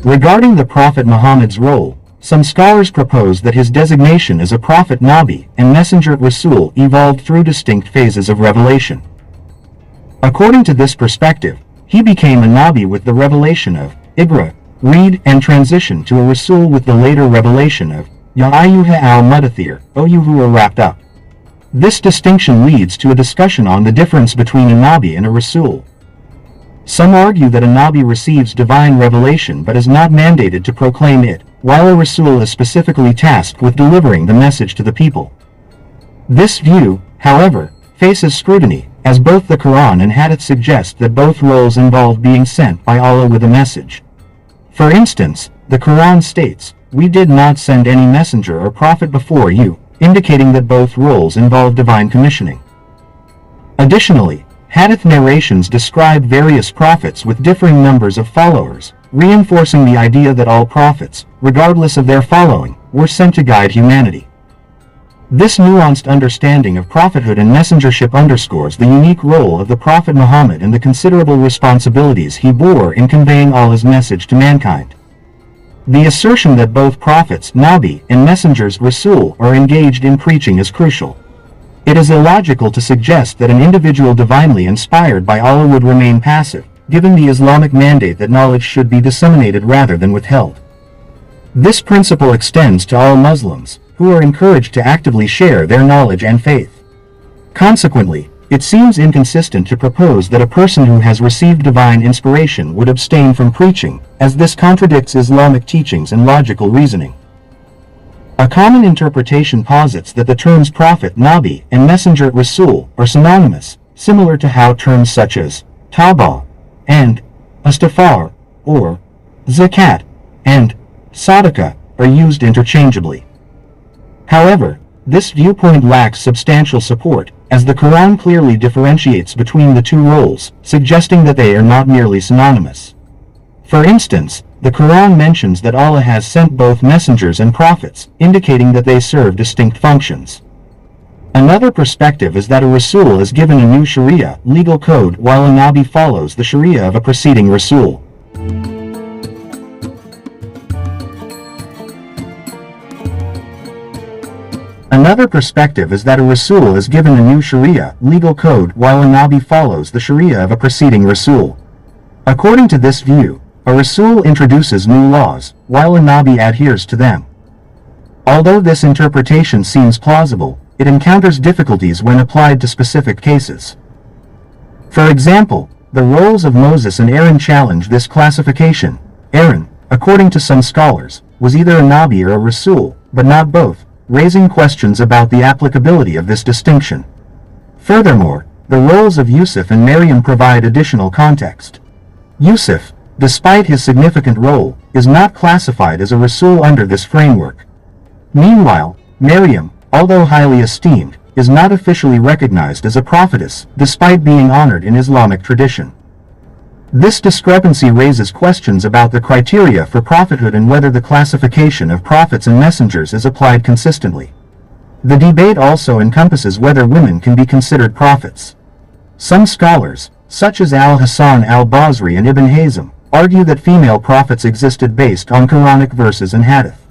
Regarding the Prophet Muhammad's role, some scholars propose that his designation as a prophet Nabi and messenger Rasul evolved through distinct phases of revelation. According to this perspective, he became a Nabi with the revelation of Iqra, read, and transitioned to a Rasul with the later revelation of Ya ayyuha al-mudaththir, O you who are wrapped up. This distinction leads to a discussion on the difference between a Nabi and a Rasul. Some argue that a Nabi receives divine revelation but is not mandated to proclaim it, while a Rasul is specifically tasked with delivering the message to the people. This view, however, faces scrutiny, as both the Quran and Hadith suggest that both roles involve being sent by Allah with a message. For instance, the Quran states, "We did not send any messenger or prophet before you," indicating that both roles involve divine commissioning. Additionally, Hadith narrations describe various prophets with differing numbers of followers, reinforcing the idea that all prophets, regardless of their following, were sent to guide humanity. This nuanced understanding of prophethood and messengership underscores the unique role of the Prophet Muhammad and the considerable responsibilities he bore in conveying Allah's message to mankind. The assertion that both prophets, Nabi, and messengers, Rasul, are engaged in preaching is crucial. It is illogical to suggest that an individual divinely inspired by Allah would remain passive, given the Islamic mandate that knowledge should be disseminated rather than withheld. This principle extends to all Muslims, who are encouraged to actively share their knowledge and faith. Consequently, it seems inconsistent to propose that a person who has received divine inspiration would abstain from preaching, as this contradicts Islamic teachings and logical reasoning. A common interpretation posits that the terms prophet, Nabi, and messenger, Rasul, are synonymous, similar to how terms such as Taba and Astaghfar, or Zakat and Sadaqah are used interchangeably. However, this viewpoint lacks substantial support, as the Quran clearly differentiates between the two roles, suggesting that they are not merely synonymous. For instance, the Quran mentions that Allah has sent both messengers and prophets, indicating that they serve distinct functions. Another perspective is that a Rasul is given a new Sharia legal code while a Nabi follows the Sharia of a preceding Rasul. Another perspective is that a Rasul is given a new Sharia legal code while a Nabi follows the Sharia of a preceding Rasul. According to this view, a Rasul introduces new laws, while a Nabi adheres to them. Although this interpretation seems plausible, it encounters difficulties when applied to specific cases. For example, the roles of Moses and Aaron challenge this classification. Aaron, according to some scholars, was either a Nabi or a Rasul, but not both, raising questions about the applicability of this distinction. Furthermore, the roles of Yusuf and Maryam provide additional context. Yusuf, despite his significant role, is not classified as a Rasul under this framework. Meanwhile, Maryam, although highly esteemed, is not officially recognized as a prophetess, despite being honored in Islamic tradition. This discrepancy raises questions about the criteria for prophethood and whether the classification of prophets and messengers is applied consistently. The debate also encompasses whether women can be considered prophets. Some scholars, such as al-Hasan al-Basri and Ibn Hazm, argue that female prophets existed based on Quranic verses and Hadith.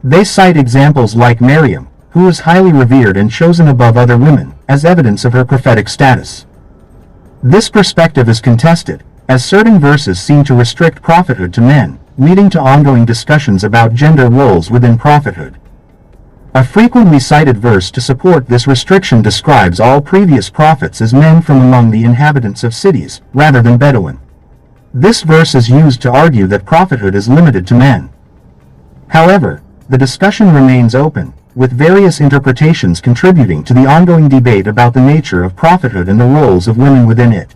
They cite examples like Maryam, who is highly revered and chosen above other women, as evidence of her prophetic status. This perspective is contested, as certain verses seem to restrict prophethood to men, leading to ongoing discussions about gender roles within prophethood. A frequently cited verse to support this restriction describes all previous prophets as men from among the inhabitants of cities, rather than Bedouin. This verse is used to argue that prophethood is limited to men. However, the discussion remains open, with various interpretations contributing to the ongoing debate about the nature of prophethood and the roles of women within it.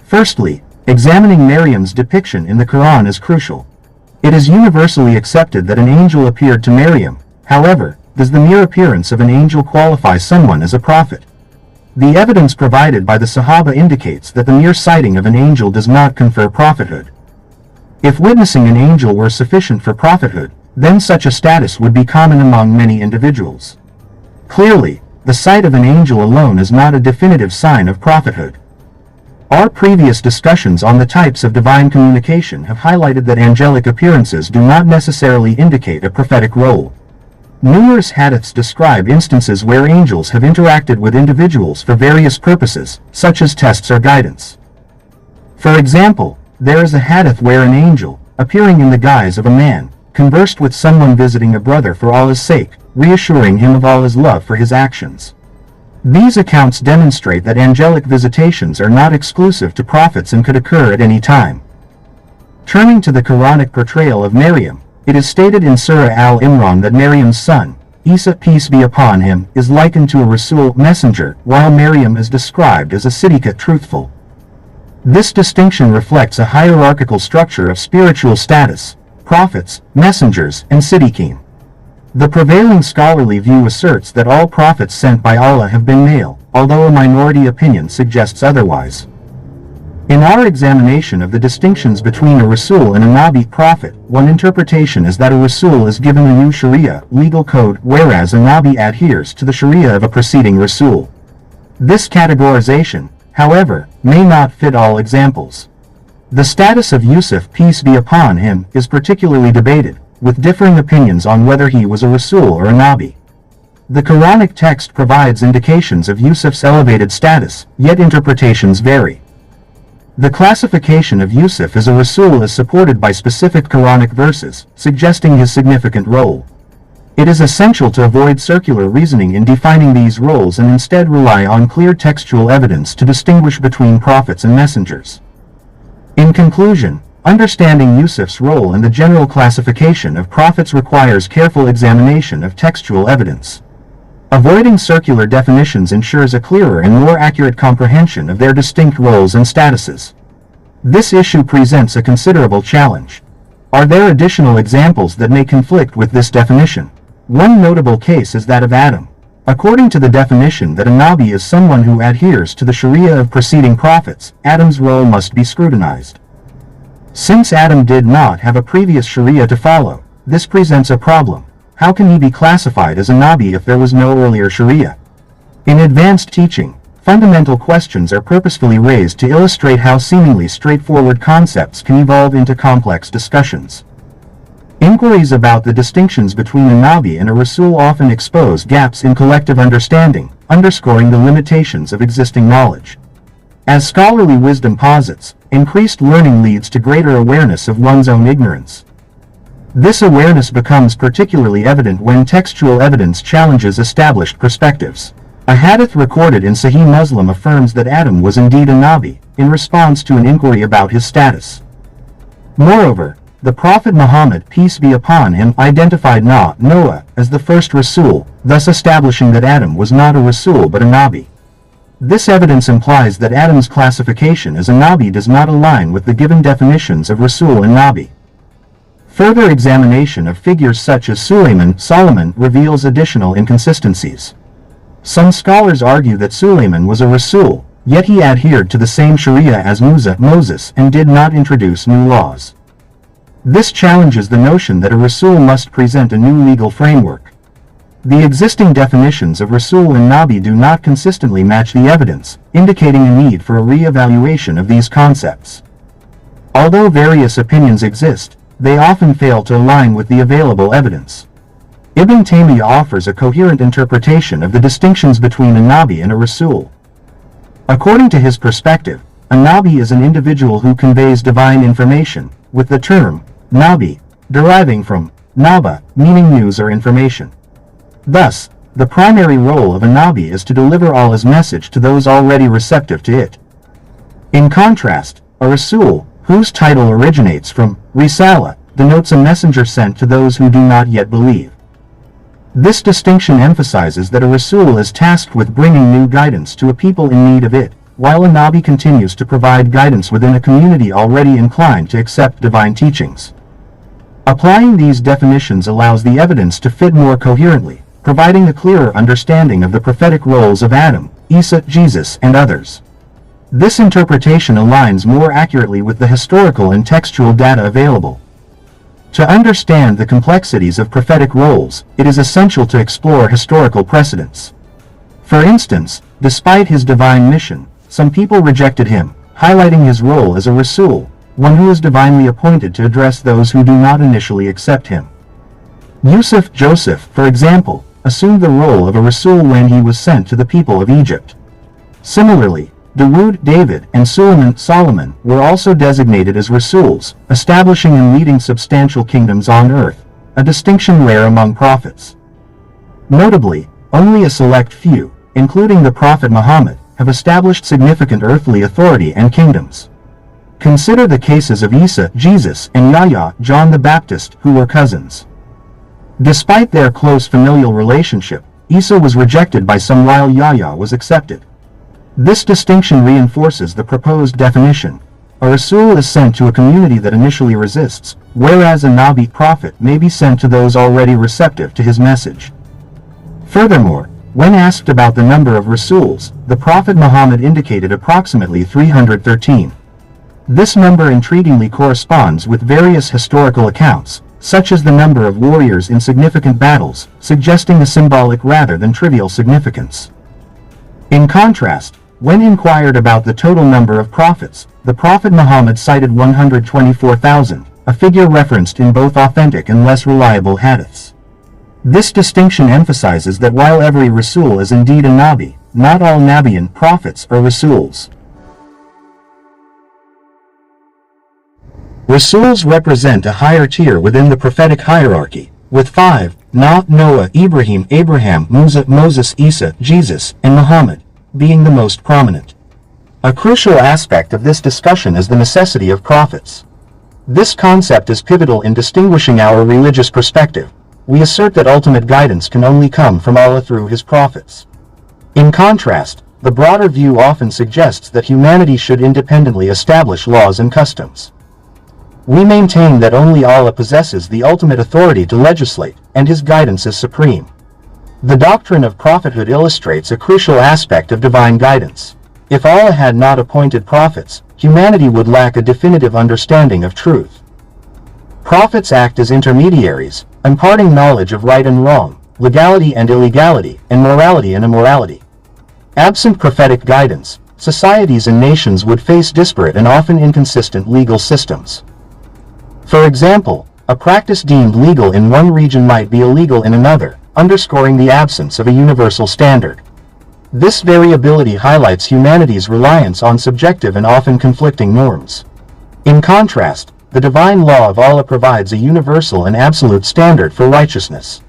Firstly, examining Maryam's depiction in the Quran is crucial. It is universally accepted that an angel appeared to Maryam. However, does the mere appearance of an angel qualify someone as a prophet? The evidence provided by the Sahaba indicates that the mere sighting of an angel does not confer prophethood. If witnessing an angel were sufficient for prophethood, then such a status would be common among many individuals. Clearly, the sight of an angel alone is not a definitive sign of prophethood. Our previous discussions on the types of divine communication have highlighted that angelic appearances do not necessarily indicate a prophetic role. Numerous hadiths describe instances where angels have interacted with individuals for various purposes, such as tests or guidance. For example, there is a hadith where an angel, appearing in the guise of a man, conversed with someone visiting a brother for Allah's sake, reassuring him of Allah's love for his actions. These accounts demonstrate that angelic visitations are not exclusive to prophets and could occur at any time. Turning to the Quranic portrayal of Maryam, it is stated in Surah Al-Imran that Maryam's son, Isa peace be upon him, is likened to a Rasul messenger, while Maryam is described as a Siddiqah truthful. This distinction reflects a hierarchical structure of spiritual status: prophets, messengers, and Siddiqeen. The prevailing scholarly view asserts that all prophets sent by Allah have been male, although a minority opinion suggests otherwise. In our examination of the distinctions between a Rasul and a Nabi prophet, one interpretation is that a Rasul is given a new Sharia legal code, whereas a Nabi adheres to the Sharia of a preceding Rasul. This categorization, however, may not fit all examples. The status of Yusuf peace be upon him is particularly debated, with differing opinions on whether he was a Rasul or a Nabi. The Quranic text provides indications of Yusuf's elevated status, yet interpretations vary. The classification of Yusuf as a Rasul is supported by specific Quranic verses, suggesting his significant role. It is essential to avoid circular reasoning in defining these roles and instead rely on clear textual evidence to distinguish between prophets and messengers. In conclusion, understanding Yusuf's role in the general classification of prophets requires careful examination of textual evidence. Avoiding circular definitions ensures a clearer and more accurate comprehension of their distinct roles and statuses. This issue presents a considerable challenge. Are there additional examples that may conflict with this definition? One notable case is that of Adam. According to the definition that a Nabi is someone who adheres to the Sharia of preceding prophets, Adam's role must be scrutinized. Since Adam did not have a previous Sharia to follow, this presents a problem. How can he be classified as a Nabi if there was no earlier Sharia? In advanced teaching, fundamental questions are purposefully raised to illustrate how seemingly straightforward concepts can evolve into complex discussions. Inquiries about the distinctions between a Nabi and a Rasul often expose gaps in collective understanding, underscoring the limitations of existing knowledge. As scholarly wisdom posits, increased learning leads to greater awareness of one's own ignorance. This awareness becomes particularly evident when textual evidence challenges established perspectives. A hadith recorded in Sahih Muslim affirms that Adam was indeed a Nabi, in response to an inquiry about his status. Moreover, the Prophet Muhammad, peace be upon him, identified Noah as the first Rasul, thus establishing that Adam was not a Rasul but a Nabi. This evidence implies that Adam's classification as a Nabi does not align with the given definitions of Rasul and Nabi. Further examination of figures such as Solomon reveals additional inconsistencies. Some scholars argue that Suleiman was a Rasul, yet he adhered to the same Sharia as Moses and did not introduce new laws. This challenges the notion that a Rasul must present a new legal framework. The existing definitions of Rasul and Nabi do not consistently match the evidence, indicating a need for a re-evaluation of these concepts. Although various opinions exist, they often fail to align with the available evidence. Ibn Taymiyyah offers a coherent interpretation of the distinctions between a Nabi and a Rasul. According to his perspective, a Nabi is an individual who conveys divine information, with the term Nabi deriving from Naba, meaning news or information. Thus, the primary role of a Nabi is to deliver Allah's message to those already receptive to it. In contrast, a Rasul, whose title originates from Risala, denotes a messenger sent to those who do not yet believe. This distinction emphasizes that a Rasul is tasked with bringing new guidance to a people in need of it, while a Nabi continues to provide guidance within a community already inclined to accept divine teachings. Applying these definitions allows the evidence to fit more coherently, providing a clearer understanding of the prophetic roles of Adam, Isa, Jesus, and others. This interpretation aligns more accurately with the historical and textual data available. To understand the complexities of prophetic roles, it is essential to explore historical precedents. For instance, despite his divine mission, some people rejected him, highlighting his role as a Rasul, one who is divinely appointed to address those who do not initially accept him. Yusuf Joseph, for example, assumed the role of a Rasul when he was sent to the people of Egypt. Similarly, Dawood David and Suleiman Solomon were also designated as Rasuls, establishing and leading substantial kingdoms on earth, a distinction rare among prophets. Notably, only a select few, including the Prophet Muhammad, have established significant earthly authority and kingdoms. Consider the cases of Isa, Jesus, and Yahya, John the Baptist, who were cousins. Despite their close familial relationship, Isa was rejected by some while Yahya was accepted. This distinction reinforces the proposed definition. A Rasul is sent to a community that initially resists, whereas a Nabi prophet may be sent to those already receptive to his message. Furthermore, when asked about the number of Rasuls, the Prophet Muhammad indicated approximately 313. This number intriguingly corresponds with various historical accounts, such as the number of warriors in significant battles, suggesting a symbolic rather than trivial significance. In contrast, when inquired about the total number of prophets, the Prophet Muhammad cited 124,000, a figure referenced in both authentic and less reliable hadiths. This distinction emphasizes that while every Rasul is indeed a Nabi, not all Nabian prophets are Rasuls. Rasuls represent a higher tier within the prophetic hierarchy, with 5, Noah, Ibrahim, Abraham, Musa, Moses, Isa, Jesus, and Muhammad, being the most prominent. A crucial aspect of this discussion is the necessity of prophets. This concept is pivotal in distinguishing our religious perspective. We assert that ultimate guidance can only come from Allah through His prophets. In contrast, the broader view often suggests that humanity should independently establish laws and customs. We maintain that only Allah possesses the ultimate authority to legislate, and His guidance is supreme. The doctrine of prophethood illustrates a crucial aspect of divine guidance. If Allah had not appointed prophets, humanity would lack a definitive understanding of truth. Prophets act as intermediaries, imparting knowledge of right and wrong, legality and illegality, and morality and immorality. Absent prophetic guidance, societies and nations would face disparate and often inconsistent legal systems. For example, a practice deemed legal in one region might be illegal in another, underscoring the absence of a universal standard. This variability highlights humanity's reliance on subjective and often conflicting norms. In contrast, the divine law of Allah provides a universal and absolute standard for righteousness.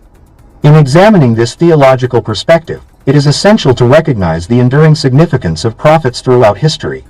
In examining this theological perspective, it is essential to recognize the enduring significance of prophets throughout history.